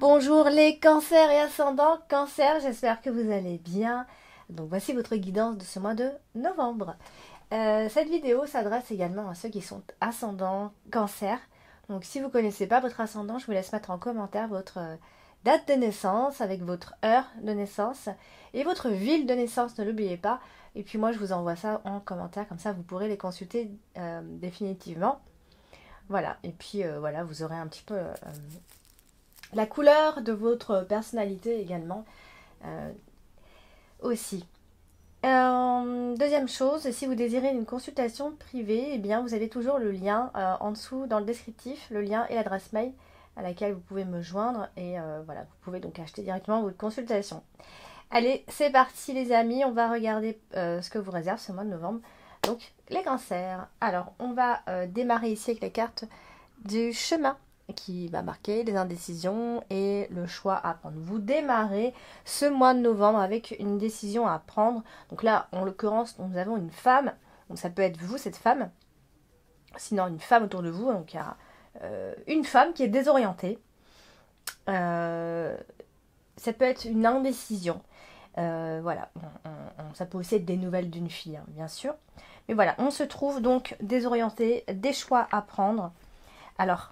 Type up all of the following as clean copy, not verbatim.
Bonjour les cancers et ascendants cancer, j'espère que vous allez bien. Donc voici votre guidance de ce mois de novembre. Cette vidéo s'adresse également à ceux qui sont ascendants cancer. Donc si vous ne connaissez pas votre ascendant, je vous laisse mettre en commentaire votre date de naissance avec votre heure de naissance et votre ville de naissance, ne l'oubliez pas. Et puis moi je vous envoie ça en commentaire, comme ça vous pourrez les consulter définitivement. Voilà, et puis voilà, vous aurez un petit peu la couleur de votre personnalité également aussi. Deuxième chose, si vous désirez une consultation privée, eh bien vous avez toujours le lien en dessous dans le descriptif, le lien et l'adresse mail à laquelle vous pouvez me joindre et voilà, vous pouvez donc acheter directement votre consultation. Allez, c'est parti les amis, on va regarder ce que vous réserve ce mois de novembre. Donc les cancers. Alors on va démarrer ici avec la carte du chemin qui va marquer les indécisions et le choix à prendre. Vous démarrez ce mois de novembre avec une décision à prendre. Donc là, en l'occurrence, nous avons une femme. Donc ça peut être vous, cette femme. Sinon, une femme autour de vous. Donc il y a une femme qui est désorientée. Ça peut être une indécision. Voilà, ça peut aussi être des nouvelles d'une fille, hein, bien sûr. Mais voilà, on se trouve donc désorienté, des choix à prendre. Alors,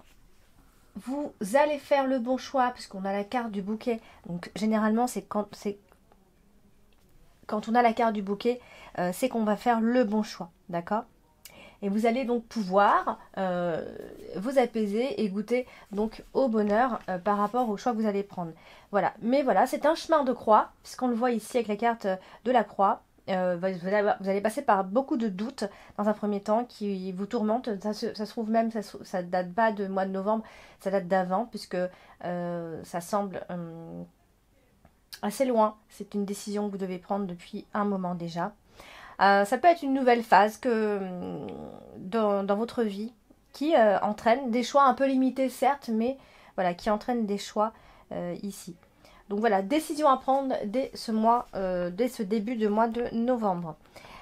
vous allez faire le bon choix, puisqu'on a la carte du bouquet. Donc, généralement, c'est quand on a la carte du bouquet, c'est qu'on va faire le bon choix, d'accord? Et vous allez donc pouvoir vous apaiser et goûter donc au bonheur par rapport au choix que vous allez prendre. Voilà, mais voilà, c'est un chemin de croix, puisqu'on le voit ici avec la carte de la croix. Vous allez passer par beaucoup de doutes dans un premier temps qui vous tourmentent. Ça se trouve même, ça date pas de mois de novembre, ça date d'avant, puisque ça semble assez loin. C'est une décision que vous devez prendre depuis un moment déjà. Ça peut être une nouvelle phase dans votre vie qui entraîne des choix un peu limités certes, mais voilà, qui entraîne des choix ici. Donc voilà, décision à prendre dès ce début de mois de novembre.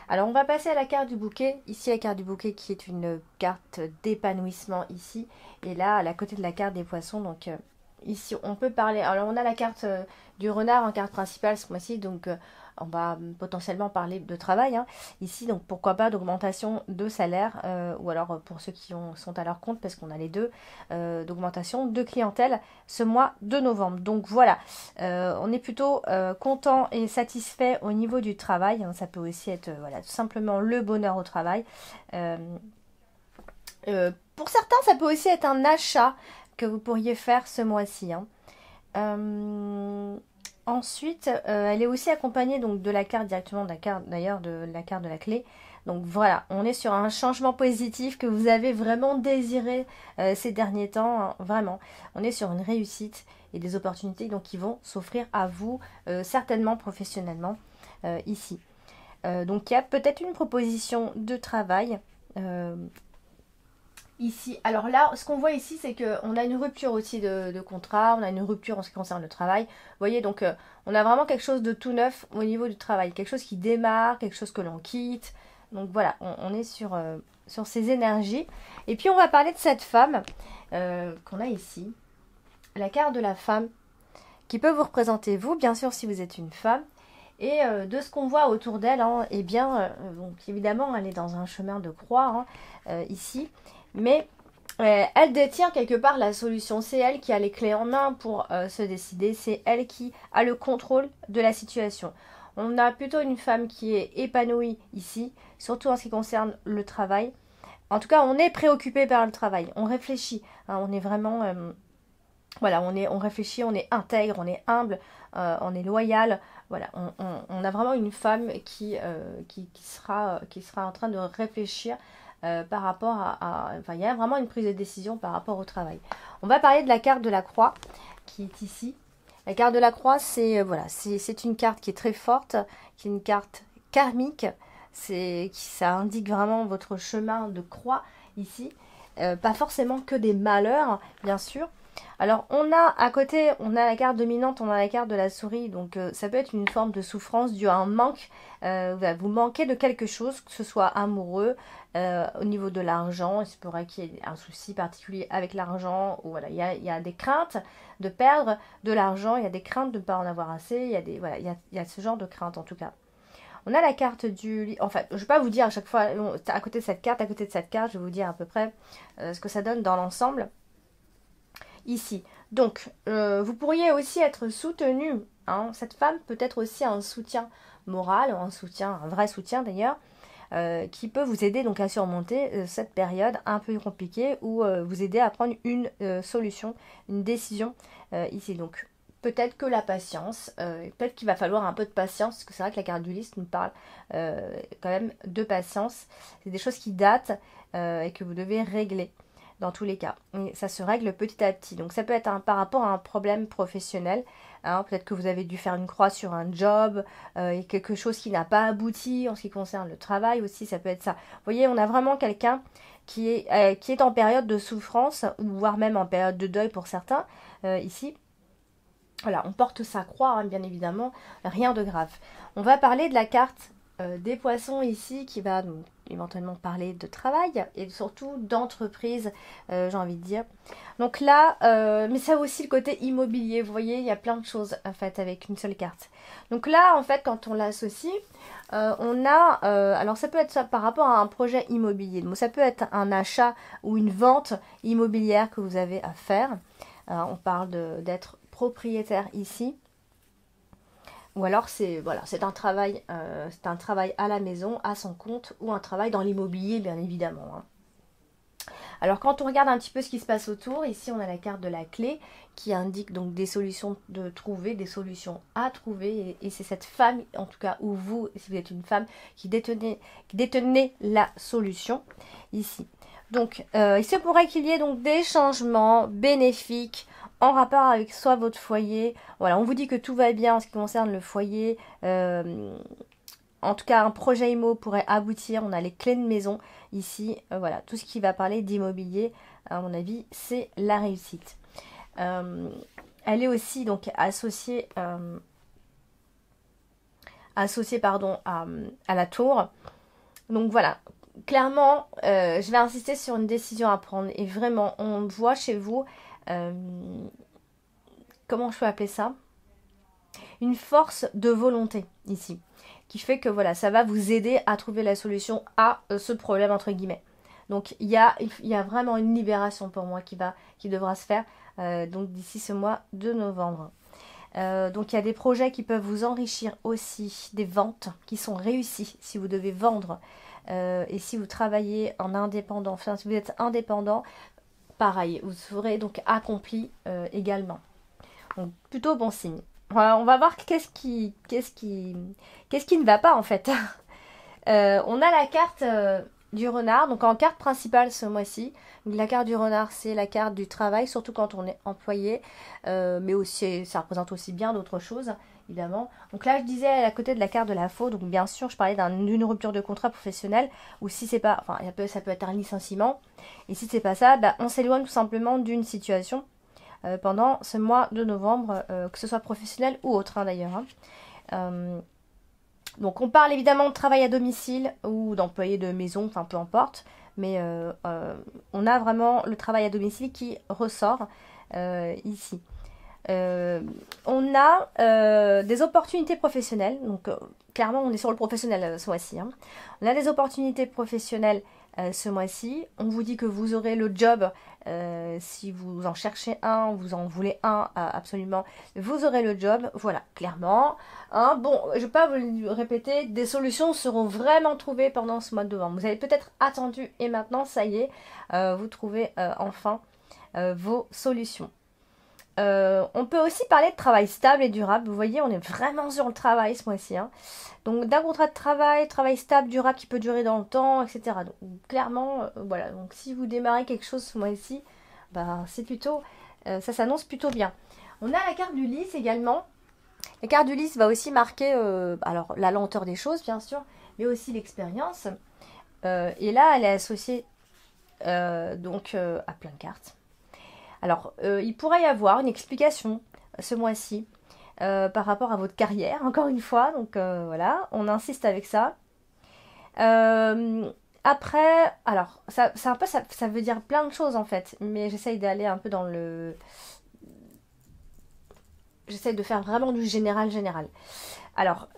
Alors on va passer à la carte du bouquet. Ici la carte du bouquet qui est une carte d'épanouissement ici. Et là à côté de la carte des poissons, donc ici on peut parler. Alors on a la carte du renard en carte principale ce mois-ci, donc on va potentiellement parler de travail hein. Ici, donc pourquoi pas d'augmentation de salaire ou alors pour ceux qui sont à leur compte, parce qu'on a les deux, d'augmentation de clientèle ce mois de novembre. Donc voilà, on est plutôt content et satisfait au niveau du travail, hein. Ça peut aussi être voilà, tout simplement le bonheur au travail. Pour certains, ça peut aussi être un achat que vous pourriez faire ce mois-ci, hein. Ensuite, elle est aussi accompagnée donc de la carte directement de la carte d'ailleurs de la carte de la clé. Donc voilà, on est sur un changement positif que vous avez vraiment désiré ces derniers temps, hein, vraiment. On est sur une réussite et des opportunités donc qui vont s'offrir à vous certainement professionnellement ici. Donc il y a peut-être une proposition de travail. Ici, alors là, ce qu'on voit ici, c'est qu'on a une rupture aussi de contrat, on a une rupture en ce qui concerne le travail. Vous voyez, donc on a vraiment quelque chose de tout neuf au niveau du travail, quelque chose qui démarre, quelque chose que l'on quitte. Donc voilà, on est sur ces énergies. Et puis on va parler de cette femme qu'on a ici, la carte de la femme, qui peut vous représenter vous, bien sûr, si vous êtes une femme. Et de ce qu'on voit autour d'elle, hein, eh bien, donc évidemment, elle est dans un chemin de croix hein, ici. Mais elle détient quelque part la solution. C'est elle qui a les clés en main pour se décider. C'est elle qui a le contrôle de la situation. On a plutôt une femme qui est épanouie ici, surtout en ce qui concerne le travail. En tout cas, on est préoccupé par le travail. On réfléchit. Hein, on est vraiment... voilà, on réfléchit, on est intègre, on est humble, on est loyal. Voilà, on a vraiment une femme qui sera en train de réfléchir par rapport enfin, il y a vraiment une prise de décision par rapport au travail. On va parler de la carte de la croix qui est ici. La carte de la croix, c'est voilà, c'est une carte qui est très forte, qui est une carte karmique. Ça indique vraiment votre chemin de croix ici. Pas forcément que des malheurs, bien sûr. Alors, on a à côté, on a la carte dominante, on a la carte de la souris. Donc, ça peut être une forme de souffrance due à un manque. Voilà, vous manquez de quelque chose, que ce soit amoureux, au niveau de l'argent. Il se pourrait qu'il y ait un souci particulier avec l'argent. Ou voilà, il y a des craintes de perdre de l'argent. Il y a des craintes de ne pas en avoir assez. Il y a voilà, il y a ce genre de crainte en tout cas. On a la carte du... Enfin, je ne vais pas vous dire à chaque fois, à côté de cette carte, à côté de cette carte, je vais vous dire à peu près ce que ça donne dans l'ensemble. Ici. Donc, vous pourriez aussi être soutenu. Hein. Cette femme peut être aussi un soutien moral, un soutien, un vrai soutien d'ailleurs, qui peut vous aider donc à surmonter cette période un peu compliquée ou vous aider à prendre une solution, une décision ici. Donc, peut-être que la patience, peut-être qu'il va falloir un peu de patience, parce que c'est vrai que la carte du lys nous parle quand même de patience. C'est des choses qui datent et que vous devez régler dans tous les cas. Et ça se règle petit à petit. Donc ça peut être par rapport à un problème professionnel. Hein, peut-être que vous avez dû faire une croix sur un job et quelque chose qui n'a pas abouti en ce qui concerne le travail aussi. Ça peut être ça. Vous voyez, on a vraiment quelqu'un qui est en période de souffrance, ou voire même en période de deuil pour certains ici. Voilà, on porte sa croix, hein, bien évidemment, rien de grave. On va parler de la carte des poissons ici, qui va donc, éventuellement parler de travail et surtout d'entreprise, j'ai envie de dire. Donc là, mais ça a aussi le côté immobilier, vous voyez, il y a plein de choses en fait avec une seule carte. Donc là, en fait, quand on l'associe, on a, alors ça peut être ça par rapport à un projet immobilier, donc ça peut être un achat ou une vente immobilière que vous avez à faire. On parle d'être propriétaire ici. Ou alors c'est voilà, c'est un travail à la maison, à son compte, ou un travail dans l'immobilier, bien évidemment. Hein. Alors quand on regarde un petit peu ce qui se passe autour, ici on a la carte de la clé qui indique donc des solutions de trouver, des solutions à trouver. Et c'est cette femme, en tout cas, ou vous, si vous êtes une femme, qui détenez la solution ici. Donc il se pourrait qu'il y ait donc des changements bénéfiques en rapport avec soit votre foyer. Voilà, on vous dit que tout va bien en ce qui concerne le foyer. En tout cas, un projet IMO pourrait aboutir. On a les clés de maison ici. Voilà, tout ce qui va parler d'immobilier, à mon avis, c'est la réussite. Elle est aussi donc associée, pardon, à la tour. Donc voilà, clairement, je vais insister sur une décision à prendre. Et vraiment, on voit chez vous, comment je peux appeler ça? Une force de volonté ici, qui fait que voilà, ça va vous aider à trouver la solution à ce problème entre guillemets. Donc il y a vraiment une libération pour moi qui devra se faire donc d'ici ce mois de novembre. Donc il y a des projets qui peuvent vous enrichir aussi, des ventes qui sont réussies si vous devez vendre et si vous travaillez en indépendant, enfin si vous êtes indépendant, pareil, vous serez donc accompli également. Donc plutôt bon signe. Voilà, on va voir qu'est-ce qui ne va pas en fait. On a la carte du renard, donc en carte principale ce mois-ci. La carte du renard, c'est la carte du travail, surtout quand on est employé, mais aussi ça représente aussi bien d'autres choses, évidemment. Donc là, je disais à côté de la carte de la faux, donc bien sûr, je parlais d'une rupture de contrat professionnel, ou si c'est pas, enfin, ça peut être un licenciement, et si c'est pas ça, bah, on s'éloigne tout simplement d'une situation pendant ce mois de novembre, que ce soit professionnel ou autre hein, d'ailleurs. Hein. Donc on parle évidemment de travail à domicile ou d'employé de maison, enfin peu importe, mais on a vraiment le travail à domicile qui ressort ici. On a des opportunités professionnelles, donc clairement on est sur le professionnel ce mois-ci. Hein. On a des opportunités professionnelles ce mois-ci. On vous dit que vous aurez le job si vous en cherchez un, vous en voulez un absolument, vous aurez le job. Voilà, clairement. Hein. Bon, je ne vais pas vous le répéter, des solutions seront vraiment trouvées pendant ce mois de novembre. Vous avez peut-être attendu et maintenant, ça y est, vous trouvez enfin vos solutions. On peut aussi parler de travail stable et durable. Vous voyez, on est vraiment sur le travail ce mois-ci. Hein. Donc d'un contrat de travail stable, durable qui peut durer dans le temps, etc. Donc clairement, voilà. Donc si vous démarrez quelque chose ce mois-ci, bah, c'est plutôt, ça s'annonce plutôt bien. On a la carte du lys également. La carte du lys va aussi marquer, alors la lenteur des choses bien sûr, mais aussi l'expérience. Et là, elle est associée donc à plein de cartes. Alors, il pourrait y avoir une explication ce mois-ci par rapport à votre carrière, encore une fois. Donc voilà, on insiste avec ça. Après, alors, c'est un peu, ça veut dire plein de choses en fait, mais j'essaye d'aller un peu dans le... J'essaye de faire vraiment du général général. Alors,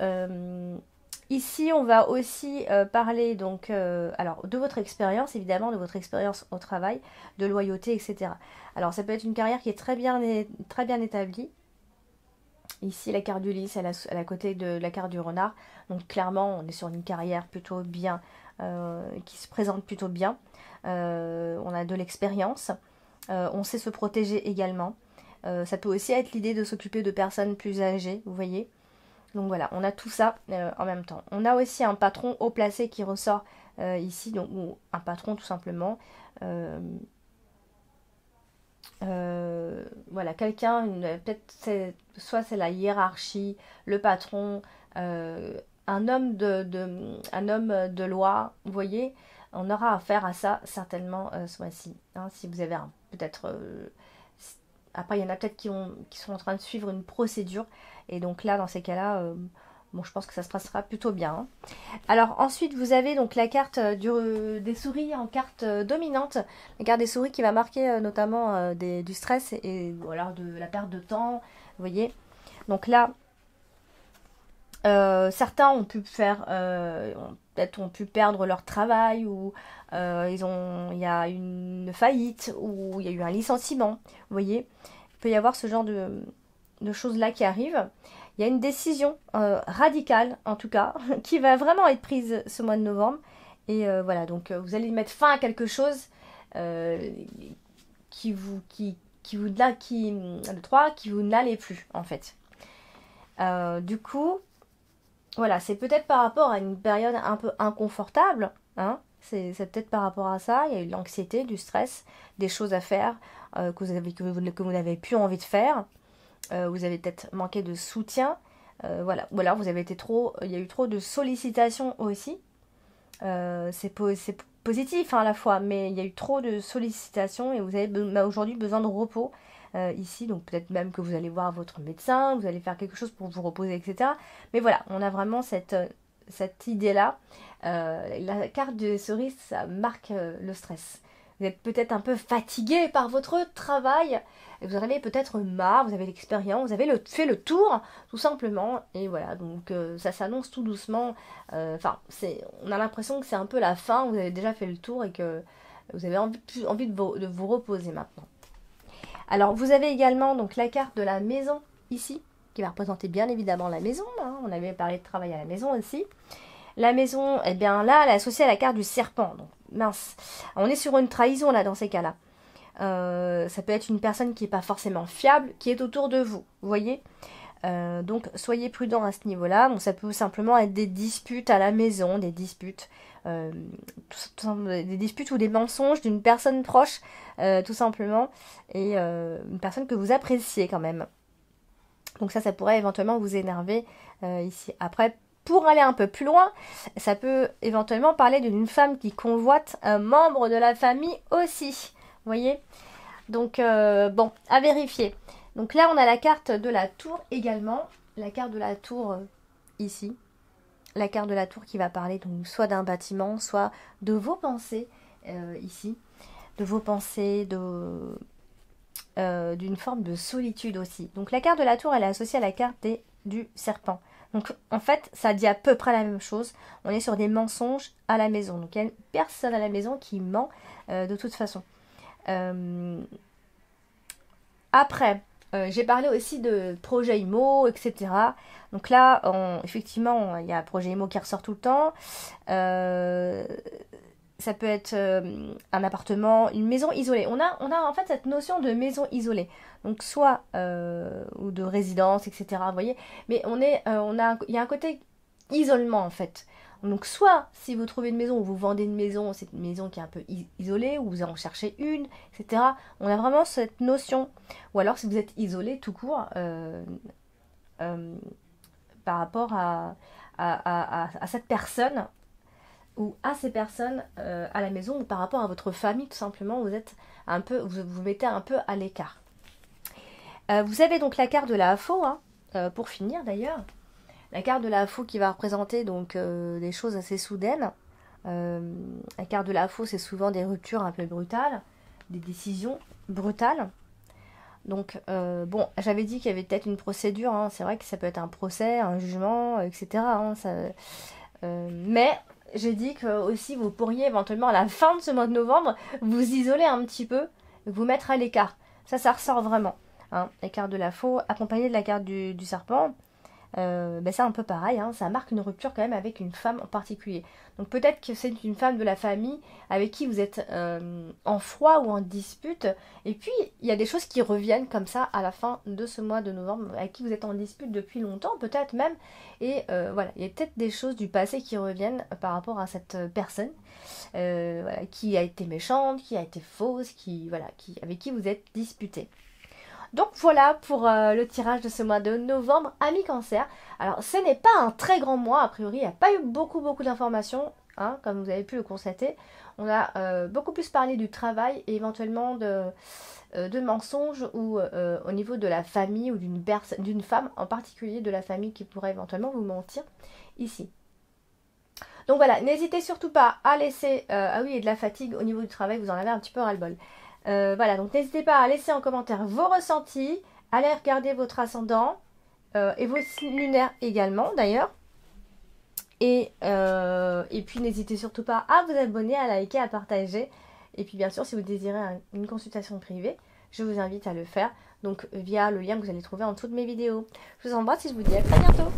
ici, on va aussi parler donc, alors, de votre expérience, évidemment, de votre expérience au travail, de loyauté, etc. Alors, ça peut être une carrière qui est très bien établie. Ici, la carte du lys, elle est à côté de la carte du renard. Donc, clairement, on est sur une carrière plutôt bien, qui se présente plutôt bien. On a de l'expérience. On sait se protéger également. Ça peut aussi être l'idée de s'occuper de personnes plus âgées, vous voyez. Donc voilà, on a tout ça en même temps. On a aussi un patron haut placé qui ressort ici, donc, ou un patron tout simplement. Euh, voilà, quelqu'un, peut-être soit c'est la hiérarchie, le patron, un homme de loi, vous voyez, on aura affaire à ça certainement ce mois-ci. Hein, si vous avez peut-être... après, il y en a peut-être qui sont en train de suivre une procédure. Et donc là, dans ces cas-là, bon, je pense que ça se passera plutôt bien. Hein. Alors ensuite, vous avez donc la carte des souris en carte dominante. La carte des souris qui va marquer notamment du stress ou alors de la perte de temps. Vous voyez. Donc là, certains ont pu faire, peut-être ont pu perdre leur travail ou il y a une faillite ou il y a eu un licenciement. Vous voyez, il peut y avoir ce genre de choses-là qui arrivent. Il y a une décision radicale, en tout cas, qui va vraiment être prise ce mois de novembre. Et voilà, donc vous allez mettre fin à quelque chose euh, qui vous n'allez plus, en fait. Du coup, voilà, c'est peut-être par rapport à une période un peu inconfortable, hein. C'est peut-être par rapport à ça. Il y a eu de l'anxiété, du stress, des choses à faire que vous n'avez plus envie de faire. Vous avez peut-être manqué de soutien. Voilà. Ou alors vous avez été il y a eu trop de sollicitations aussi. C'est positif hein, à la fois, mais il y a eu trop de sollicitations et vous avez aujourd'hui besoin de repos ici. Donc peut-être même que vous allez voir votre médecin, vous allez faire quelque chose pour vous reposer, etc. Mais voilà, on a vraiment cette idée-là. La carte de cerise, ça marque le stress. Vous êtes peut-être un peu fatigué par votre travail. Et vous en avez peut-être marre, vous avez l'expérience, vous avez fait le tour, tout simplement. Et voilà, donc ça s'annonce tout doucement. Enfin, on a l'impression que c'est un peu la fin, vous avez déjà fait le tour et que vous avez envie de vous reposer maintenant. Alors, vous avez également donc la carte de la maison ici, qui va représenter bien évidemment la maison. Hein. On avait parlé de travail à la maison aussi. La maison, eh bien là, elle est associée à la carte du serpent. Donc, mince. On est sur une trahison là dans ces cas-là. Ça peut être une personne qui n'est pas forcément fiable, qui est autour de vous. Vous voyez donc soyez prudent à ce niveau-là. Bon, ça peut simplement être des disputes à la maison, des disputes, des disputes ou des mensonges d'une personne proche, tout simplement, et une personne que vous appréciez quand même. Donc ça pourrait éventuellement vous énerver ici. Après, pour aller un peu plus loin, ça peut éventuellement parler d'une femme qui convoite un membre de la famille aussi. Vous voyez? Donc, bon, à vérifier. Donc là, on a la carte de la tour également. La carte de la tour ici. La carte de la tour qui va parler donc soit d'un bâtiment, soit de vos pensées ici. De vos pensées, d'une forme de solitude aussi. Donc la carte de la tour, elle est associée à la carte du serpent. Donc en fait, ça dit à peu près la même chose. On est sur des mensonges à la maison. Donc il y a une personne à la maison qui ment de toute façon. Après, j'ai parlé aussi de projet IMO, etc. Donc là, effectivement, il y a un projet IMO qui ressort tout le temps. Ça peut être un appartement, une maison isolée. On a en fait cette notion de maison isolée. Donc soit ou de résidence, etc. Vous voyez, mais il y a un côté isolement en fait. Donc soit si vous trouvez une maison ou vous vendez une maison, c'est une maison qui est un peu isolée ou vous en cherchez une, etc. On a vraiment cette notion. Ou alors si vous êtes isolé tout court euh, par rapport à cette personne ou à ces personnes à la maison ou par rapport à votre famille, tout simplement, vous êtes un peu, vous mettez un peu à l'écart. Vous avez donc la carte de la AFO, hein, pour finir d'ailleurs. La carte de la AFO qui va représenter donc des choses assez soudaines. La carte de la AFO, c'est souvent des ruptures un peu brutales, des décisions brutales. Donc, bon, j'avais dit qu'il y avait peut-être une procédure, hein. C'est vrai que ça peut être un procès, un jugement, etc. Hein, mais j'ai dit que aussi vous pourriez éventuellement à la fin de ce mois de novembre vous isoler un petit peu, vous mettre à l'écart. Ça ressort vraiment. Hein. La carte de la faux, accompagnée de la carte du serpent, ben c'est un peu pareil, hein, ça marque une rupture quand même avec une femme en particulier. Donc peut-être que c'est une femme de la famille avec qui vous êtes en froid ou en dispute, et puis il y a des choses qui reviennent comme ça à la fin de ce mois de novembre, avec qui vous êtes en dispute depuis longtemps, peut-être même, et voilà, il y a peut-être des choses du passé qui reviennent par rapport à cette personne, voilà, qui a été méchante, qui a été fausse, voilà, avec qui vous êtes disputé. Donc voilà pour le tirage de ce mois de novembre, amis cancer. Alors ce n'est pas un très grand mois, a priori il n'y a pas eu beaucoup d'informations, hein, comme vous avez pu le constater. On a beaucoup plus parlé du travail et éventuellement de mensonges ou au niveau de la famille ou d'une femme en particulier de la famille qui pourrait éventuellement vous mentir ici. Donc voilà, n'hésitez surtout pas à laisser... ah oui, et de la fatigue au niveau du travail, vous en avez un petit peu ras-le-bol. Voilà, donc n'hésitez pas à laisser en commentaire vos ressentis, allez regarder votre ascendant et vos signes lunaires également d'ailleurs. Et puis n'hésitez surtout pas à vous abonner, à liker, à partager. Et puis bien sûr, si vous désirez une consultation privée, je vous invite à le faire. Donc via le lien que vous allez trouver en dessous de mes vidéos. Je vous embrasse et je vous dis à très bientôt.